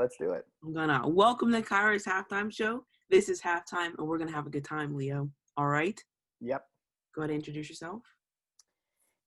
let's do it. I'm gonna welcome the Kairos halftime show. This is halftime, and we're gonna have a good time, Leo. All right? Yep. Go ahead and introduce yourself.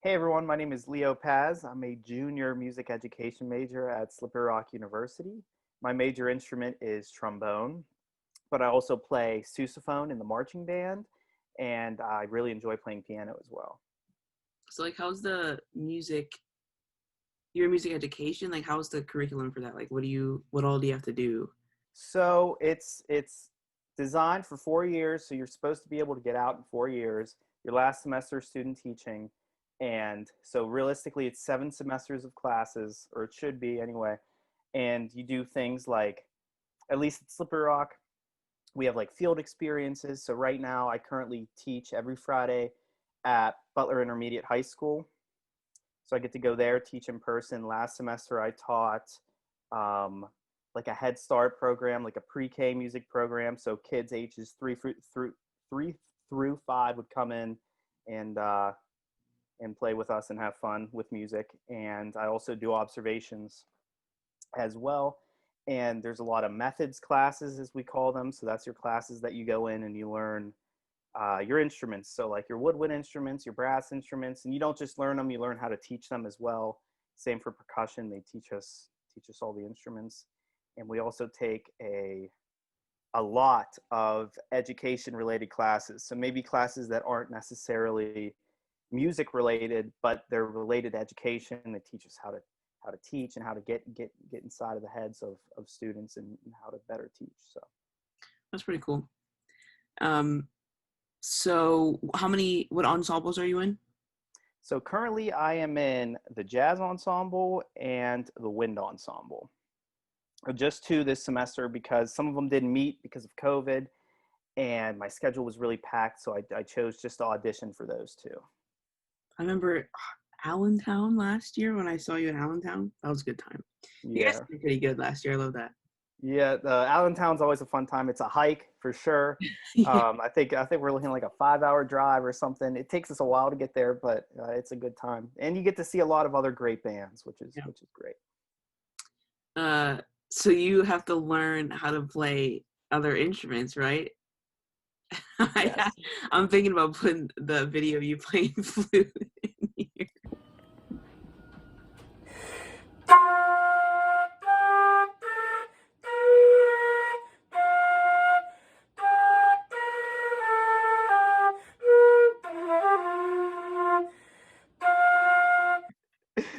Hey everyone, my name is Leo Paz. I'm a junior music education major at Slippery Rock University. My major instrument is trombone, but I also play sousaphone in the marching band, and I really enjoy playing piano as well. So, like, how's the music? Your music education? Like, how's the curriculum for that? Like, what all do you have to do? So it's designed for 4 years, so you're supposed to be able to get out in 4 years. Your last semester is student teaching, and so realistically, it's 7 semesters of classes, or it should be anyway. And you do things like, at least at Slippery Rock, we have like field experiences. So right now, I currently teach every Friday at Butler Intermediate High School. So I get to go there, teach in person. Last semester, I taught like a Head Start program, like a pre-K music program. So kids ages three through 5 would come in and play with us and have fun with music. And I also do observations as well. And there's a lot of methods classes, as we call them. So that's your classes that you go in and you learn your instruments. So like your woodwind instruments, your brass instruments, and you don't just learn them, you learn how to teach them as well. Same for percussion. They teach us all the instruments. And we also take a lot of education related classes. So maybe classes that aren't necessarily music related, but they're related to education. They teach us how to teach and how to get inside of the heads of students and how to better teach. So That's pretty cool. So what ensembles are you in? So currently I am in the jazz ensemble and the wind ensemble. Just 2 this semester because some of them didn't meet because of COVID and my schedule was really packed. So I chose just to audition for those 2. I remember Allentown last year when I saw you in Allentown. That was a good time. You guys Yeah. did pretty good last year. I love that. Yeah, Allentown's always a fun time. It's a hike for sure. Yeah. I think we're looking like a 5-hour drive or something. It takes us a while to get there, but it's a good time, and you get to see a lot of other great bands, which is great. So you have to learn how to play other instruments, right? Yes. I'm thinking about putting the video of you playing flute in here.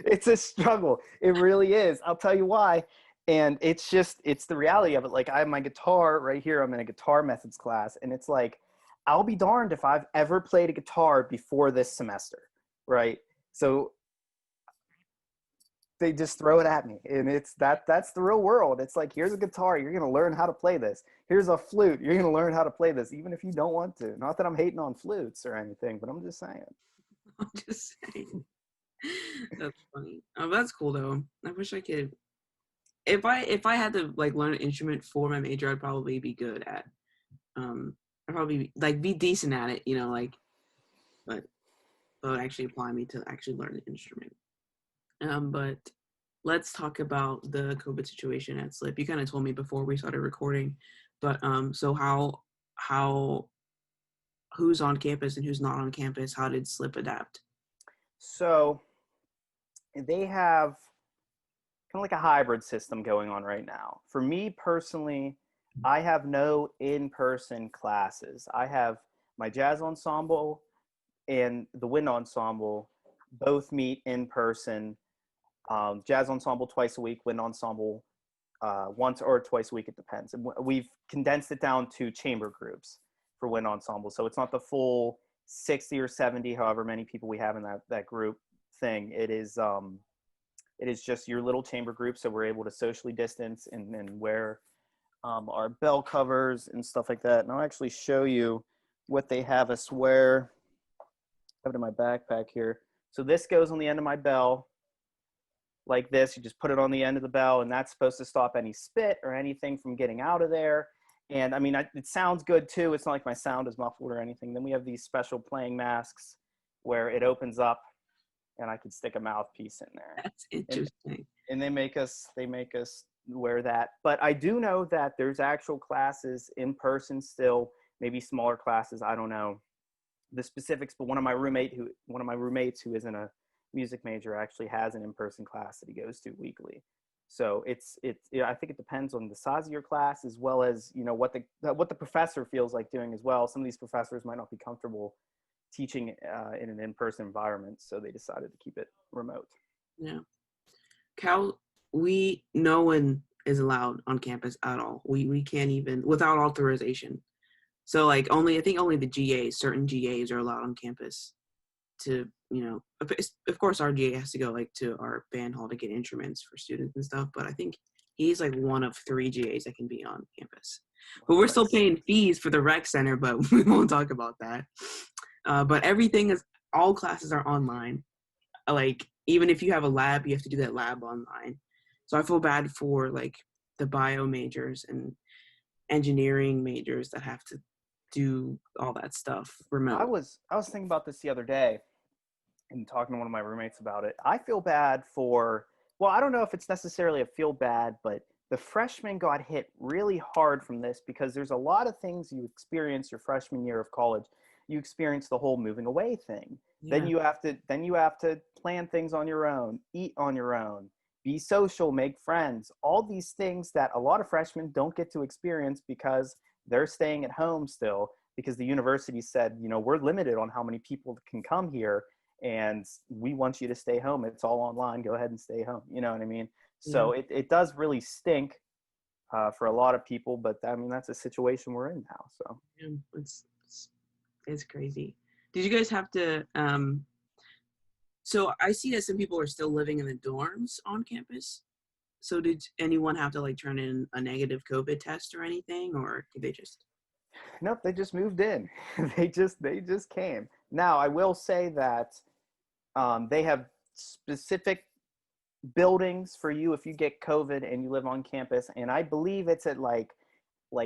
It's a struggle. It really is. I'll tell you why. And it's the reality of it. Like I have my guitar right here. I'm in a guitar methods class, and it's like, I'll be darned if I've ever played a guitar before this semester, right? So they just throw it at me, and that's the real world. It's like, here's a guitar, you're going to learn how to play this. Here's a flute, you're going to learn how to play this, even if you don't want to. Not that I'm hating on flutes or anything, but I'm just saying. I'm just saying. That's funny. Oh, that's cool though. I wish I could. If I had to like learn an instrument for my major, I'd probably be good at. I'd probably like be decent at it, like. But that would actually apply me to actually learn an instrument. But let's talk about the COVID situation at Slip. You kind of told me before we started recording, but so how who's on campus and who's not on campus? How did Slip adapt? So they have kind of like a hybrid system going on right now. For me personally, I have no in-person classes. I have my jazz ensemble and the wind ensemble both meet in person. Jazz ensemble twice a week, wind ensemble once or twice a week, it depends. And we've condensed it down to chamber groups for wind ensemble. So it's not the full 60 or 70, however many people we have in that group thing. It is just your little chamber group. So we're able to socially distance and wear our bell covers and stuff like that. And I'll actually show you what they have us wear. I have it in my backpack here. So this goes on the end of my bell like this. You just put it on the end of the bell, and that's supposed to stop any spit or anything from getting out of there. And I mean, it sounds good too. It's not like my sound is muffled or anything. Then we have these special playing masks where it opens up and I can stick a mouthpiece in there. That's interesting. And they make us where that, but I do know that there's actual classes in person still, maybe smaller classes. I don't know the specifics, but one of my roommates who isn't a music major actually has an in-person class that he goes to weekly. So I think it depends on the size of your class, as well as, you know, what the professor feels like doing as well. Some of these professors might not be comfortable teaching in an in-person environment, so they decided to keep it remote. Yeah. Cal, no one is allowed on campus at all. We can't even, without authorization. So like I think only the GAs, certain GAs are allowed on campus to, you know, of course our GA has to go like to our band hall to get instruments for students and stuff, but I think he's like one of 3 GAs that can be on campus. But we're still paying fees for the rec center, but we won't talk about that. But all classes are online. Like, even if you have a lab, you have to do that lab online. So I feel bad for like the bio majors and engineering majors that have to do all that stuff remote. I was thinking about this the other day and talking to one of my roommates about it. I feel bad for, well, I don't know if it's necessarily a feel bad, but the freshmen got hit really hard from this because there's a lot of things you experience your freshman year of college. You experience the whole moving away thing. Yeah. Then you have to plan things on your own, eat on your own, be social, make friends. All these things that a lot of freshmen don't get to experience because they're staying at home still, because the university said, you know, we're limited on how many people can come here, and we want you to stay home. It's all online. Go ahead and stay home. You know what I mean? So it does really stink for a lot of people, but I mean, that's a situation we're in now. So Yeah, it's crazy. Did you guys have to, so I see that some people are still living in the dorms on campus. So did anyone have to like turn in a negative COVID test or anything, or did they just? nope, they just moved in. they just came. Now I will say that they have specific buildings for you if you get COVID and you live on campus, and I believe it's at like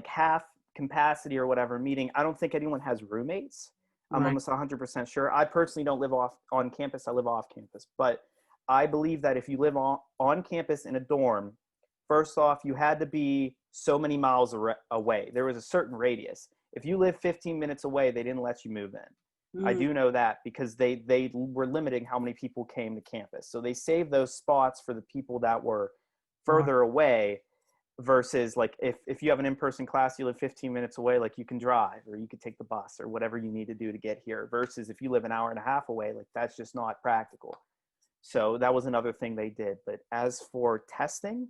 half capacity or whatever. Meaning, I don't think anyone has roommates. I'm Right. almost 100% sure. I personally don't live on campus. I live off campus, but I believe that if you live on campus in a dorm, first off, you had to be so many miles away. There was a certain radius. If you live 15 minutes away, they didn't let you move in. I do know that because they were limiting how many people came to campus. So they saved those spots for the people that were further away, versus like if you have an in-person class, you live 15 minutes away, like you can drive or you could take the bus or whatever you need to do to get here, versus if you live an hour and a half away, like that's just not practical. So that was another thing they did. But as for testing,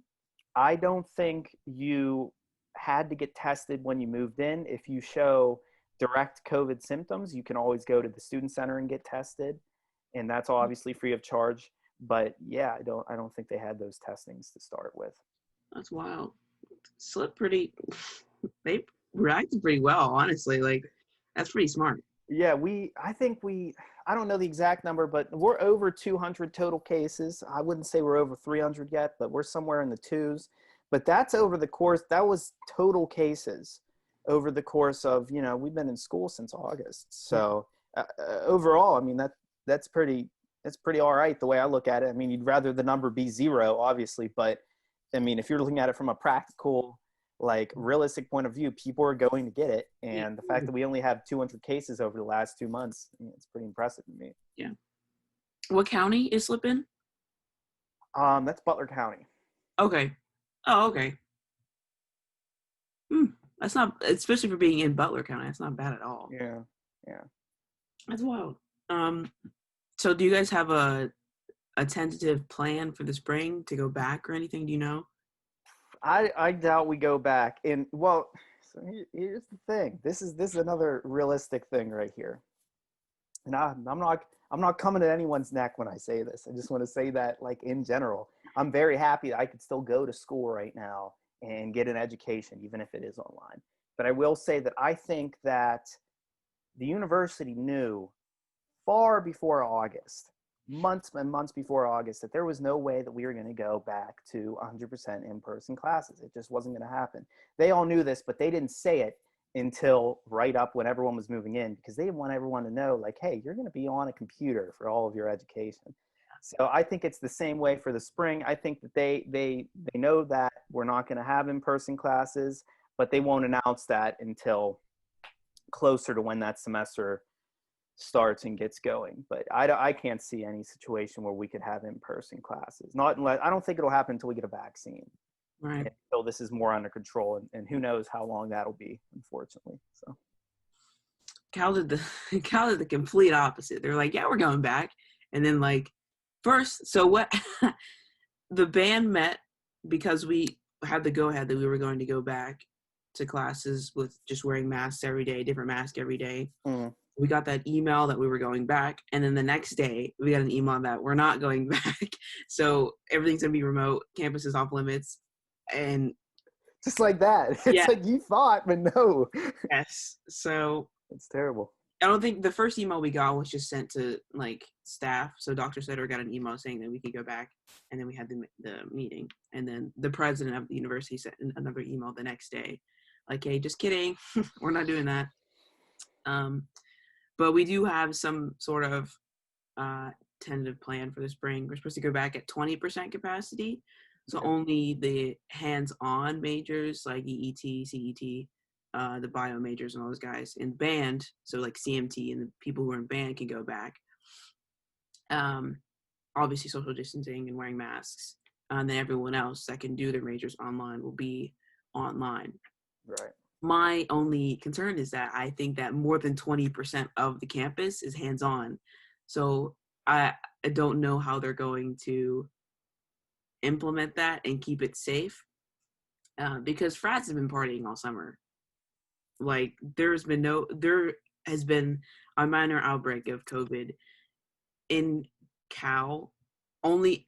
I don't think you had to get tested when you moved in. If you show direct COVID symptoms, you can always go to the student center and get tested, and that's obviously free of charge. But yeah, I don't think they had those testings to start with. That's wild. They reacted pretty well, honestly. Like, that's pretty smart. Yeah, I don't know the exact number, but we're over 200 total cases. I wouldn't say we're over 300 yet, but we're somewhere in the twos. But that's over the course, that was total cases over the course of, you know, we've been in school since August. So overall, I mean, that's pretty all right the way I look at it. I mean, you'd rather the number be 0, obviously, but I mean, if you're looking at it from a practical, like realistic point of view, people are going to get it. And the fact that we only have 200 cases over the last 2 months, I mean, it's pretty impressive to me. Yeah. What county is Slip in? That's Butler County. Okay. Oh, okay. That's not, especially for being in Butler County, that's not bad at all. Yeah. That's wild. So do you guys have a tentative plan for the spring to go back or anything? Do you know? I doubt we go back. And well, so here's the thing. This is another realistic thing right here. And I'm not coming to anyone's neck when I say this. I just want to say that, like, in general, I'm very happy that I could still go to school right now and get an education, even if it is online. But I will say that I think that the university knew far before August, months and months before August, that there was no way that we were going to go back to 100% in-person classes. It just wasn't going to happen. They all knew this, but they didn't say it until right up when everyone was moving in, because they didn't want everyone to know, like, hey, you're going to be on a computer for all of your education. So I think it's the same way for the spring. I think that they know that we're not going to have in-person classes, but they won't announce that until closer to when that semester starts and gets going. But I can't see any situation where we could have in-person classes. Not unless, I don't think it'll happen until we get a vaccine. Right. Until this is more under control, and who knows how long that'll be, unfortunately. So Cal did the Cal did the complete opposite. They're like, yeah, we're going back. And then like first, so what the band met because we had the go ahead that we were going to go back to classes with just wearing masks every day, different mask every day. We got that email that we were going back, and then the next day we got an email that we're not going back. So everything's gonna be remote, campus is off limits. And just like that, it's yeah. like you thought, but no. Yes. So it's terrible. I don't think the first email we got was just sent to like staff. So Dr. Sutter got an email saying that we could go back, and then we had the meeting, and then the president of the university sent another email the next day, like, "Hey, just kidding, we're not doing that." But we do have some sort of tentative plan for the spring. We're supposed to go back at 20% capacity. So only the hands-on majors like EET, CET, the bio majors and all those guys in band, so like CMT and the people who are in band can go back. Obviously social distancing and wearing masks. And then everyone else that can do their majors online will be online. Right. My only concern is that I think that more than 20% of the campus is hands-on. So I don't know how they're going to implement that and keep it safe, because frats have been partying all summer. Like there has been a minor outbreak of COVID in Cal, only,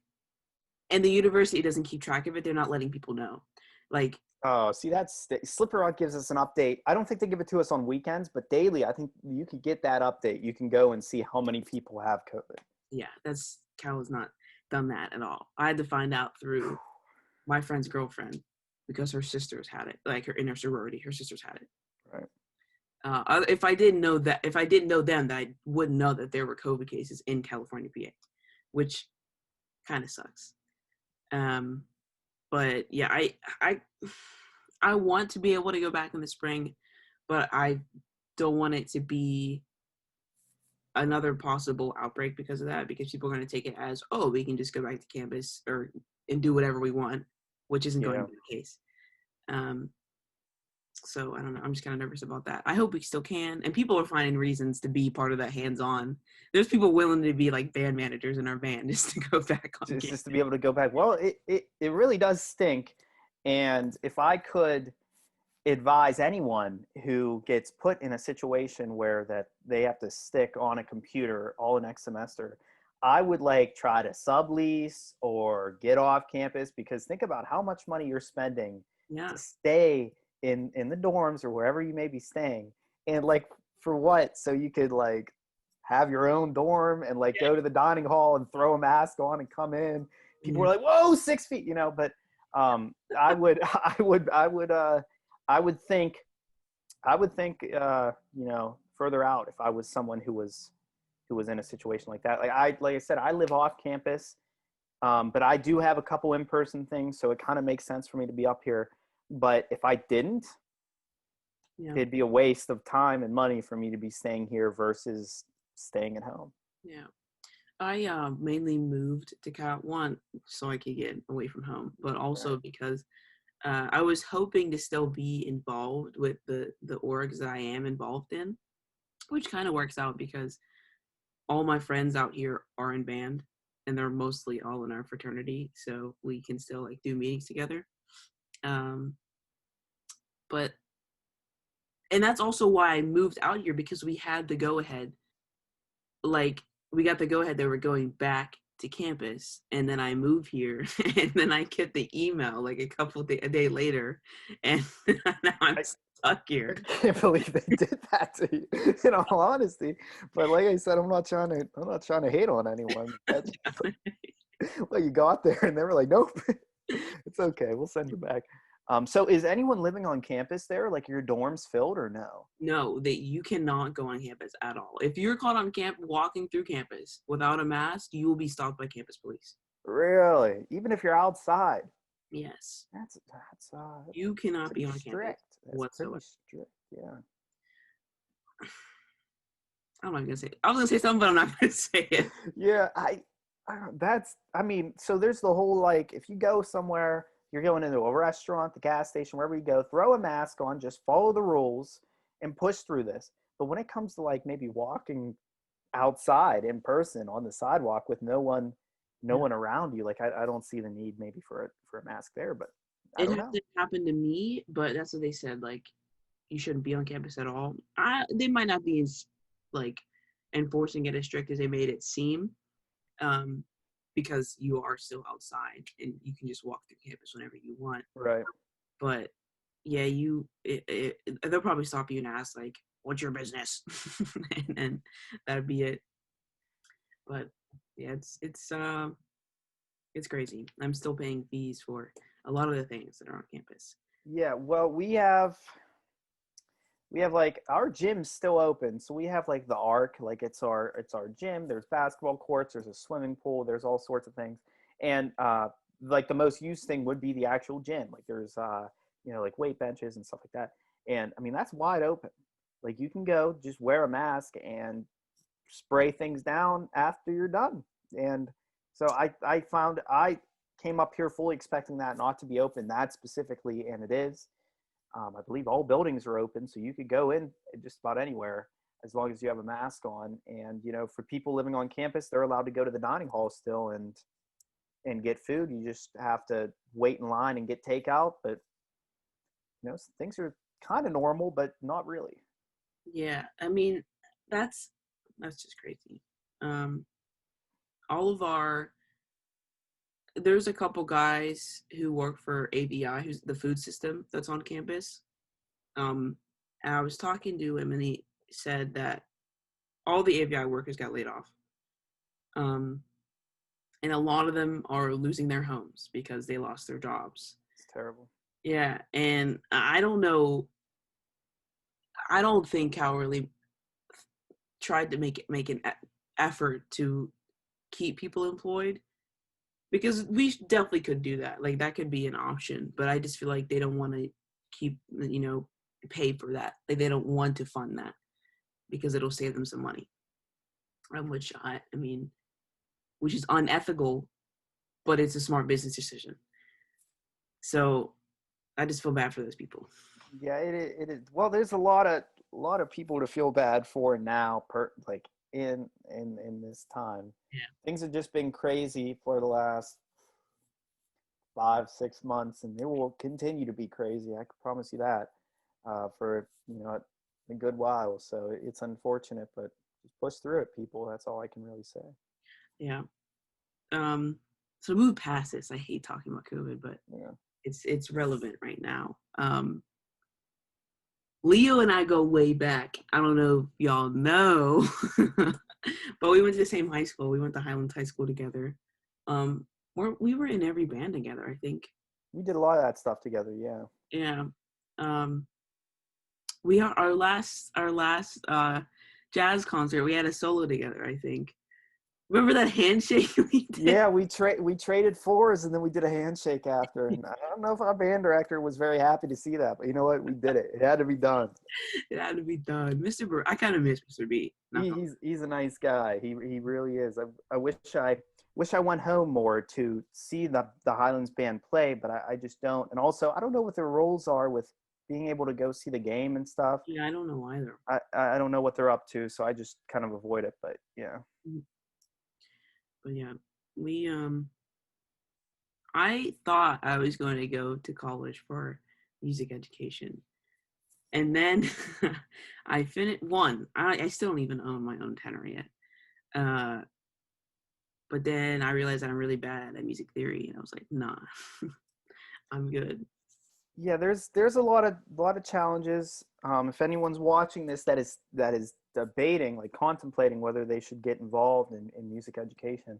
and the university doesn't keep track of it. They're not letting people know. Like, oh, see, that's Slippery Rock gives us an update. I don't think they give it to us on weekends, but daily, I think you could get that update. You can go and see how many people have COVID. Yeah, Cal has not done that at all. I had to find out through my friend's girlfriend because her sisters had it, like in her sorority, her sisters had it. Right. If I didn't know them, that I wouldn't know that there were COVID cases in California, PA, which kind of sucks. But yeah, I want to be able to go back in the spring, but I don't want it to be another possible outbreak because of that, because people are going to take it as, oh, we can just go back to campus and do whatever we want, which isn't going to be the case. So I don't know. I'm just kind of nervous about that. I hope we still can. And people are finding reasons to be part of that hands-on. There's people willing to be like band managers in our band just to go back on campus. Just to be able to go back. Well, it really does stink. And if I could advise anyone who gets put in a situation where that they have to stick on a computer all next semester, I would like try to sublease or get off campus, because think about how much money you're spending to stay in the dorms or wherever you may be staying, and like for what? So you could like have your own dorm and like go to the dining hall and throw a mask on and come in. People were like, whoa, 6 feet, but I would think further out if I was someone who was in a situation like that. Like I said, I live off campus, but I do have a couple in-person things, so it kind of makes sense for me to be up here. But if I didn't, it'd be a waste of time and money for me to be staying here versus staying at home. Yeah. I mainly moved to Cal, one, so I could get away from home, but also because I was hoping to still be involved with the orgs that I am involved in, which kind of works out because all my friends out here are in band, and they're mostly all in our fraternity, so we can still like do meetings together. And that's also why I moved out here, because we had the go-ahead. Like, we got the go-ahead that we're going back to campus, and then I move here, and then I get the email like a day later, and now I'm stuck here. I can't believe they did that to you, in all honesty. But like I said, I'm not trying to hate on anyone. Well, you got there and they were like, nope, it's okay, we'll send you back. So is anyone living on campus there? Like, your dorms filled or no? No, that you cannot go on campus at all. If you're caught on walking through campus without a mask, you will be stopped by campus police. Really? Even if you're outside? Yes. That's You cannot be pretty on campus strict. That's pretty whatsoever. strict. Yeah. I'm not gonna say it. I was gonna say something, but I'm not gonna say it. Yeah, that's I mean, so there's the whole like if you go somewhere, you're going into a restaurant, the gas station, wherever you go, throw a mask on, just follow the rules and push through this. But when it comes to like maybe walking outside in person on the sidewalk with no Yeah. one around you, like I don't see the need maybe for a mask there, but I It don't know. hasn't happened to me, but that's what they said. Like, you shouldn't be on campus at all. They might not be like enforcing it as strict as they made it seem, um, because you are still outside and you can just walk through campus whenever you want. Right. But yeah, they'll probably stop you and ask like, "What's your business?" and then that'd be it. But yeah, it's crazy. I'm still paying fees for a lot of the things that are on campus. Yeah, well, we have like our gym's still open, so we have like the arc, like it's our gym. There's basketball courts, there's a swimming pool, there's all sorts of things, and like the most used thing would be the actual gym. Like there's like weight benches and stuff like that, and I mean that's wide open. Like you can go, just wear a mask and spray things down after you're done. And so I found I came up here fully expecting that not to be open that specifically, and it is. I believe all buildings are open, so you could go in just about anywhere as long as you have a mask on. And for people living on campus, they're allowed to go to the dining hall still and get food. You just have to wait in line and get takeout. But things are kind of normal, but not really. Yeah, I mean, that's that's just crazy. Um, all of our there's a couple guys who work for ABI, who's the food system that's on campus. And I was talking to him, and he said that all the ABI workers got laid off. Um, and a lot of them are losing their homes because they lost their jobs. It's terrible. Yeah, and I don't know. I don't think Cal really tried to make an effort to keep people employed, because we definitely could do that. Like that could be an option, but I just feel like they don't want to keep pay for that. Like they don't want to fund that because it'll save them some money. Which I mean, which is unethical, but it's a smart business decision. So I just feel bad for those people. Yeah, it is. Well, there's a lot of people to feel bad for now, like in this time. Yeah. Things have just been crazy for the last 5 6 months, and they will continue to be crazy. I can promise you that for a good while. So it's unfortunate, but just push through it, people. That's all I can really say. Yeah. Um. So move past this. I hate talking about COVID, but Yeah. it's relevant right now. Leo and I go way back. I don't know if y'all know, but we went to the same high school. We went to Highlands High School together. We were in every band together, I think. We did a lot of that stuff together. Yeah. Yeah. Um, we are our last jazz concert. We had a solo together, I think. Remember that handshake we did? Yeah, we traded floors and then we did a handshake after. And I don't know if our band director was very happy to see that, but you know what? We did it. It had to be done. It had to be done. Mr. B, I kind of miss Mr. B. He's a nice guy. He really is. I wish I went home more to see the Highlands band play, but I just don't. And also, I don't know what their roles are with being able to go see the game and stuff. Yeah, I don't know either. I don't know what they're up to, so I just kind of avoid it. But yeah. But yeah, we I thought I was going to go to college for music education. And then I finished one. I still don't even own my own tenor yet. Uh, but then I realized that I'm really bad at music theory, and I was like, nah, I'm good. Yeah, there's a lot of challenges. If anyone's watching this that is debating, like contemplating whether they should get involved in music education,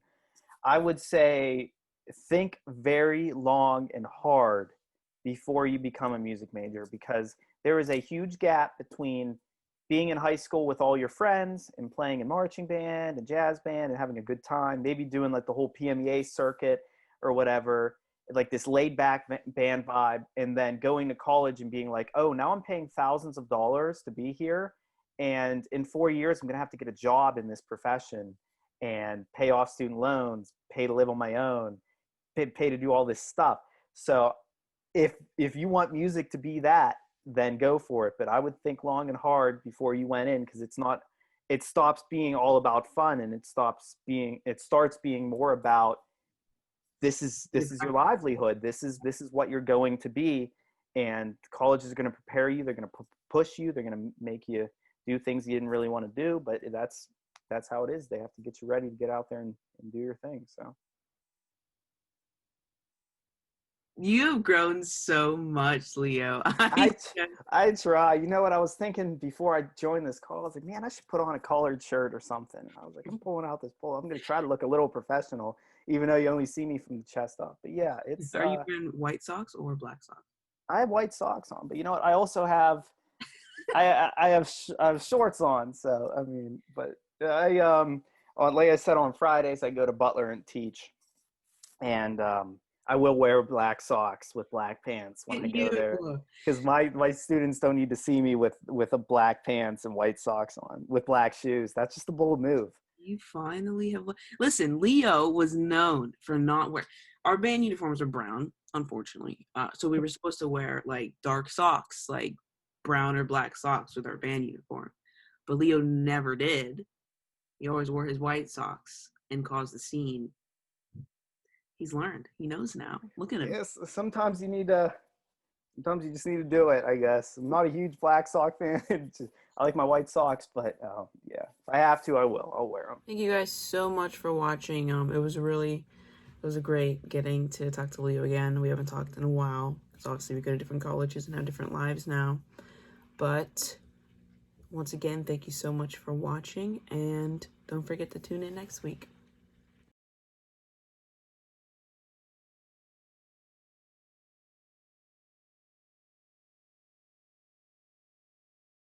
I would say think very long and hard before you become a music major, because there is a huge gap between being in high school with all your friends and playing in marching band and jazz band and having a good time, maybe doing like the whole PMEA circuit or whatever, like this laid back band vibe, and then going to college and being like, oh, now I'm paying thousands of dollars to be here, and in 4 years I'm gonna have to get a job in this profession and pay off student loans, pay to live on my own, pay to do all this stuff. So if you want music to be that, then go for it. But I would think long and hard before you went in, because it stops being all about fun, and it starts being more about this is your livelihood. This is what you're going to be, and colleges are going to prepare you. They're going to push you. They're going to make you do things you didn't really want to do, but that's how it is. They have to get you ready to get out there and do your thing. So You've grown so much, Leo. I try. You know what I was thinking before I joined this call? I was like, man, I should put on a collared shirt or something. I was like, I'm pulling out this pole. I'm going to try to look a little professional, even though you only see me from the chest up. But yeah, it's. Are you wearing white socks or black socks? I have white socks on, but you know what? I also have. I have shorts on. So I mean, but like I said, on Fridays I go to Butler and teach, and I will wear black socks with black pants when I go there, because my students don't need to see me with a black pants and white socks on with black shoes. That's just a bold move. You finally have. Listen, Leo was known for not wearing. Our band uniforms are brown, unfortunately. So we were supposed to wear like dark socks, like brown or black socks with our band uniform. But Leo never did. He always wore his white socks and caused the scene. He's learned. He knows now. Look at him. Yes, sometimes you just need to do it, I guess. I'm not a huge black sock fan. I like my white socks, but yeah, if I have to, I will. I'll wear them. Thank you guys so much for watching. It was a great getting to talk to Leo again. We haven't talked in a while, because obviously we go to different colleges and have different lives now. But once again, thank you so much for watching, and don't forget to tune in next week.